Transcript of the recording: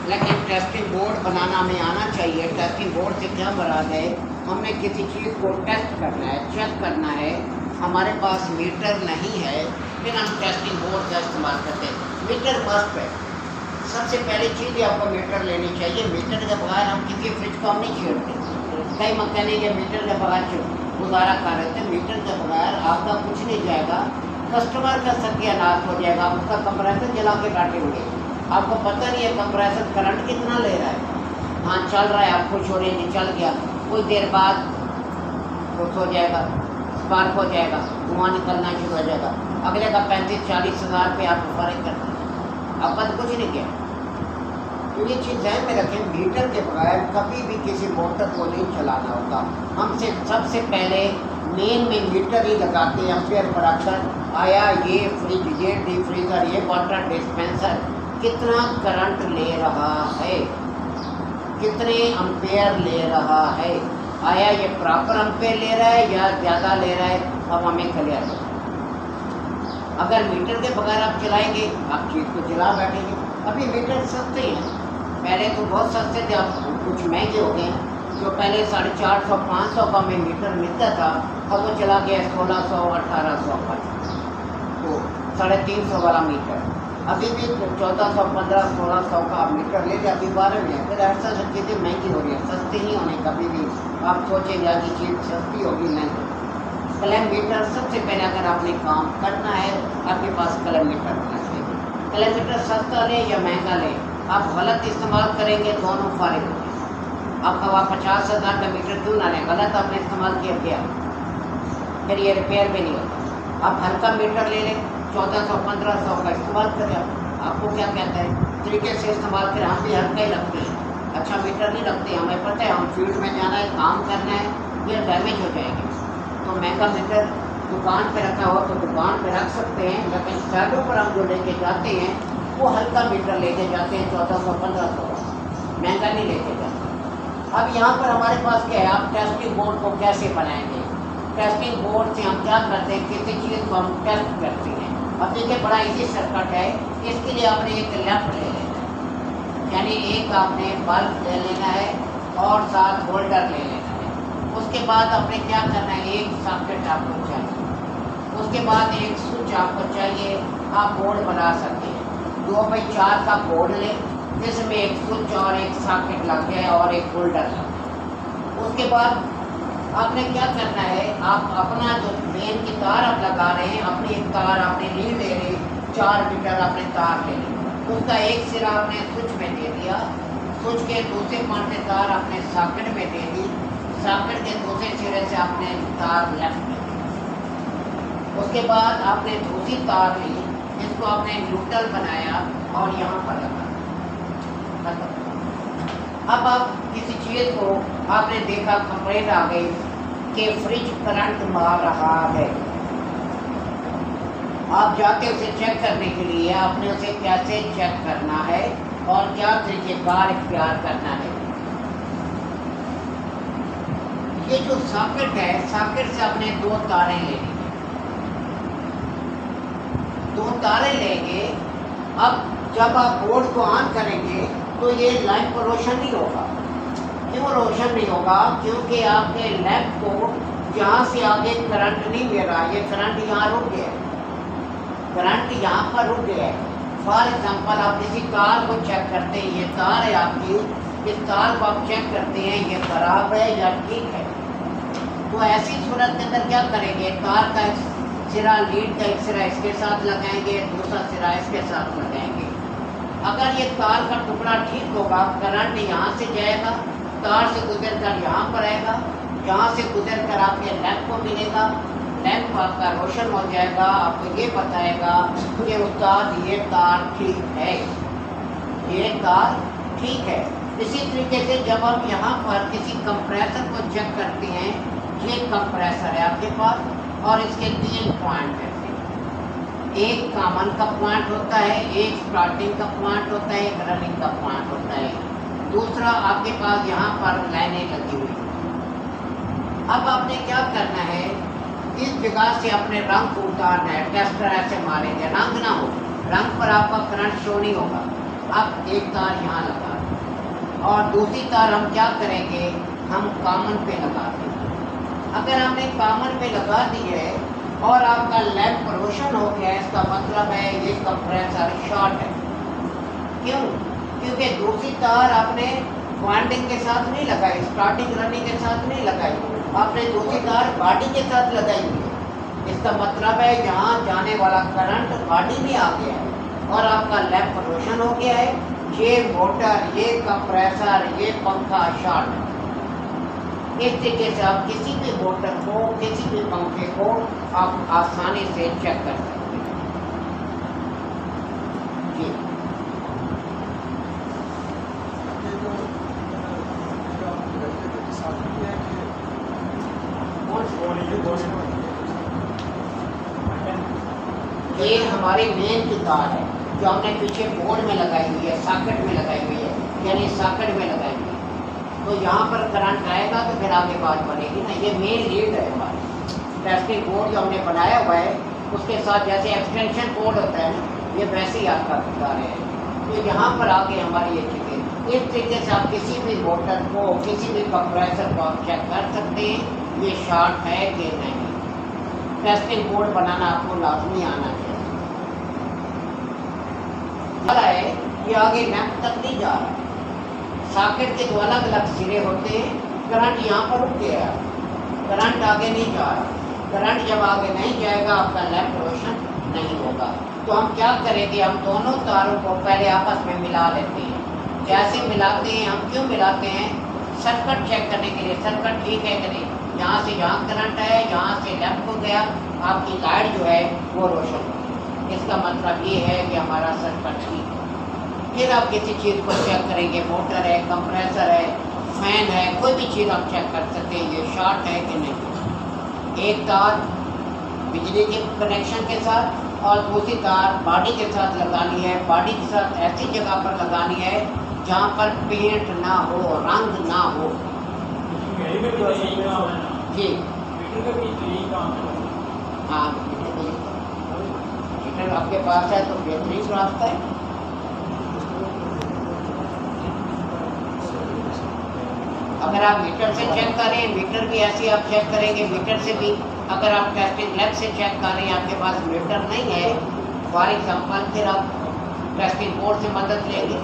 लेकिन testing board बनाना हमें आना चाहिए। टेस्टिंग बोर्ड से क्या मुराद है, हमने किसी चीज़ को टेस्ट करना है, चेक करना है। हमारे पास मीटर नहीं है, फिर हम टेस्टिंग बोर्ड का इस्तेमाल करते हैं। मीटर मस्ट है, सबसे पहली चीज़ ही आपको मीटर लेनी चाहिए। मीटर के बगैर हम किसी फ्रिज को हम नहीं छेड़ते। कई मैकेनिक ये मीटर के बगैर गुजारा कर रहे थे। मीटर के बगैर आपका कुछ नहीं जाएगा, कस्टमर का सत्यानाश हो जाएगा। उसका कंप्रेसर जला के बैठे हुए, आपको पता नहीं है कंप्रेसर करंट कितना ले रहा है। हाँ चल रहा है, आप खुश हो रहे हैं, चल गया, कुछ देर बाद खुश हो जाएगा, स्पार्क हो जाएगा, धुआं निकलना शुरू हो जाएगा। अगले का 35-40 हज़ार पे आप फर्क करते हैं, आपका तो कुछ नहीं किया। तो ये चीज़ ध्यान में रखें, मीटर के बगैर कभी भी किसी मोटर को नहीं चलाना होगा। हमसे सबसे पहले मेन में मीटर ही लगाते हैं, एम्पेयर पर रखकर आया ये फ्रिज, ये डीप फ्रीज़र, ये वाटर डिस्पेंसर कितना करंट ले रहा है, कितने एम्पेयर ले रहा है, आया ये प्रॉपर एम्पेयर ले रहा है या ज़्यादा ले रहा है, अब हमें क्लियर है। अगर मीटर के बगैर आप चलाएंगे, आप चीज़ को चला बैठेंगे। अभी मीटर सस्ते हैं, पहले तो बहुत सस्ते थे, अब कुछ महंगे हो गए हैं। जो पहले 450-500 का में मीटर मिलता था, अब वो चला गया 1600-1800 का, तो 350 वाला मीटर। अभी भी 1400-1500-1600 का मीटर ले जाए, अभी 12 में है। फिर ऐसा सब चीज़ें महंगी हो रही है, सस्ती नहीं होने कभी भी। आप सोचेंगे कि चीज़ सस्ती होगी, नहीं। कलम मीटर सबसे पहले अगर आपने काम करना है, आपके पास कलम मीटर होना चाहिए। कलम मीटर सस्ता ले या महंगा ले, आप गलत इस्तेमाल करेंगे दोनों फारिग होंगे। आपका वहाँ 50,000 का मीटर क्यों ना लें, गलत आपने इस्तेमाल किया, फिर ये रिपेयर भी नहीं होता। आप हल्का मीटर ले लें, 1400-1500 का इस्तेमाल करें। आपको क्या कहता है तरीके से इस्तेमाल करें। हम भी हल्का ही रखते हैं, अच्छा मीटर नहीं रखते। हमें पता है हम फील्ड में जाना है, काम करना है, ये डैमेज हो जाएंगे। तो महंगा मीटर दुकान पे रखा हो तो दुकान पे रख सकते हैं, लेकिन साइडों पर हम जो लेके जाते हैं वो हल्का मीटर लेके जाते हैं, 1400-1500 महंगा नहीं लेके जाते। अब यहाँ पर हमारे पास क्या है, आप टेस्टिंग बोर्ड को कैसे बनाएंगे। टेस्टिंग बोर्ड से हम क्या करते हैं, किसी चीज़ को हम टेस्ट करते हैं। अब देखिए बड़ा इजी सर्किट है, इसके लिए आपने एक लैंप ले लेना है, यानी एक आपने बल्ब ले लेना है और साथ होल्डर ले लेना है। उसके बाद आपने क्या करना है, एक सॉकेट आपको चाहिए, उसके बाद एक स्विच आपको चाहिए। आप बोर्ड बना सकते हैं, 2x4 का बोर्ड लें, जिसमें एक स्विच और एक सॉकेट लग जाए और एक होल्डर लग जाए। उसके बाद आपने क्या करना है, आप अपना जो मेन की तार आप लगा रहे हैं, अपनी एक तार आपने ली ले रही, 4 मीटर आपने तार ले ली, उसका एक सिरा आपने स्विच में दे दिया, स्विच के दूसरे पॉइंट से तार आपने सॉकेट में दे दी, सॉकेट के दूसरे सिरे से आपने तार लेफ्ट में दी। उसके बाद आपने दूसरी तार ली, इसको आपने न्यूट्रल बनाया और यहाँ पर लगा। अब आप किसी चीज़ को आपने देखा, कंप्लेंट आ गई कि फ्रिज करंट मार रहा है, आप जाके उसे चेक करने के लिए आपने उसे कैसे चेक करना है और क्या तरीक़ेकार इख्तियार करना है। ये जो सॉकेट है, सॉकेट से आपने 2 तारें लेनी है, 2 तारें लेंगे। अब जब आप बोर्ड को ऑन करेंगे तो ये लाइट पर रोशन नहीं होगा। क्यों रोशन नहीं होगा, क्योंकि आपके लैंप को यहाँ से आगे करंट नहीं दे रहा, ये करंट यहाँ रुक गया है, करंट यहाँ पर रुक गया है। फॉर एग्जांपल आप किसी तार को चेक करते हैं, ये तार है आपकी, इस तार को आप चेक करते हैं ये खराब है या ठीक है, तो ऐसी सूरत के अंदर क्या करेंगे, तार का एक सिरा, लीड का एक सिरा इसके साथ लगाएंगे, दूसरा सिरा इसके साथ लगाएंगे। अगर ये तार का टुकड़ा ठीक होगा, करंट यहाँ से जाएगा, तार से गुजर कर यहाँ पर आएगा, यहाँ से गुजर कर आपके लैंप को मिलेगा, लैंप आपका रोशन हो जाएगा, आपको ये बताएगा कि उस्ताद ये तार ठीक है, ये तार ठीक है। इसी तरीके से जब आप यहाँ पर किसी कंप्रेसर को चेक करते हैं, ये कंप्रेसर है आपके पास और इसके 3 पॉइंट हैं, एक कॉमन का पॉइंट होता है, एक स्टार्टिंग का पॉइंट होता है, एक रनिंग का पॉइंट होता है, दूसरा आपके पास यहाँ पर लाइनें लगी हुई। अब आपने क्या करना है, इस जगह से अपने रंग को उतारना है, टेस्टर ऐसे मारेंगे, रंग ना हो, रंग पर आपका करंट शो नहीं होगा, अब एक तार यहाँ लगा दें और दूसरी तार हम क्या करेंगे, हम कॉमन पे लगा देंगे। अगर हमने कॉमन पे लगा दी है और आपका लैंप रोशन हो गया है, इसका मतलब है ये कंप्रेसर शॉर्ट है। क्यों? क्योंकि दूसरी तार आपने वाइंडिंग के साथ नहीं लगाई, स्टार्टिंग रनिंग के साथ नहीं लगाई, आपने दूसरी तार बॉडी के साथ लगाई हुई है। इसका मतलब है यहाँ जाने वाला करंट बॉडी में आ गया है और आपका लैंप रोशन हो गया है। ये मोटर, ये कंप्रेसर, ये पंखा शॉर्ट है। इस तरीके से आप किसी भी मोटर को, किसी भी पंखे को आप आसानी से चेक कर सकते हैं। जी ये हमारी मेन की तार है जो हमने पीछे बोर्ड में लगाई हुई है, सॉकेट में लगाई हुई है, यानी सॉकेट में लगाई हुई है। तो यहाँ पर करंट आएगा तो फिर आगे बात बनेगी ना। ये मेन लीड है हमारी टेस्टिंग बोर्ड जो हमने बनाया हुआ है, उसके साथ जैसे एक्सटेंशन कोड होता है ना, ये वैसे ही आपका बता रहे हैं। तो यहाँ पर आगे हमारी ये चीज़ें इस तरीके से आप किसी भी मोटर को, किसी भी कंप्रेसर को आप चेक कर सकते हैं ये शॉर्ट है कि नहीं। टेस्टिंग बोर्ड बनाना आपको लाजमी आना चाहिए। है ये आगे लैंप तक नहीं जा रहा, सॉकेट के दो अलग अलग सिरे होते हैं, करंट यहाँ पर रुक गया, करंट आगे नहीं जा रहा। करंट जब आगे नहीं जाएगा आपका लैंप रोशन नहीं होगा। तो हम क्या करेंगे, हम दोनों तारों को पहले आपस में मिला लेते हैं। जैसे मिलाते हैं, हम क्यों मिलाते हैं, सर्किट चेक करने के लिए, सर्किट ठीक है कि नहीं। यहाँ से यहाँ करंट है, यहाँ से लैंप हो गया, आपकी लाइट जो है वो रोशन हो। इसका मतलब ये है कि हमारा सर्किट ठीक है। फिर आप किसी चीज़ को चेक करेंगे, मोटर है, कंप्रेसर है, फैन है, कोई भी चीज़ आप चेक कर सकते हैं ये शॉर्ट है कि नहीं। एक तार बिजली के कनेक्शन के साथ और दूसरी तार बॉडी के साथ लगानी है। बॉडी के साथ ऐसी जगह पर लगानी है जहाँ पर पेंट ना हो, रंग ना हो। जी हाँ, मीटर आपके पास है तो बेहतरीन रास्ता है। अगर आप मीटर से चेक करें, मीटर भी ऐसे आप चेक करेंगे, मीटर से भी अगर आप टेस्टिंग लैब से चेक कर रहे हैं, आपके पास मीटर नहीं है फॉर एग्जाम्पल, फिर आप टेस्टिंग बोर्ड से मदद लेंगे।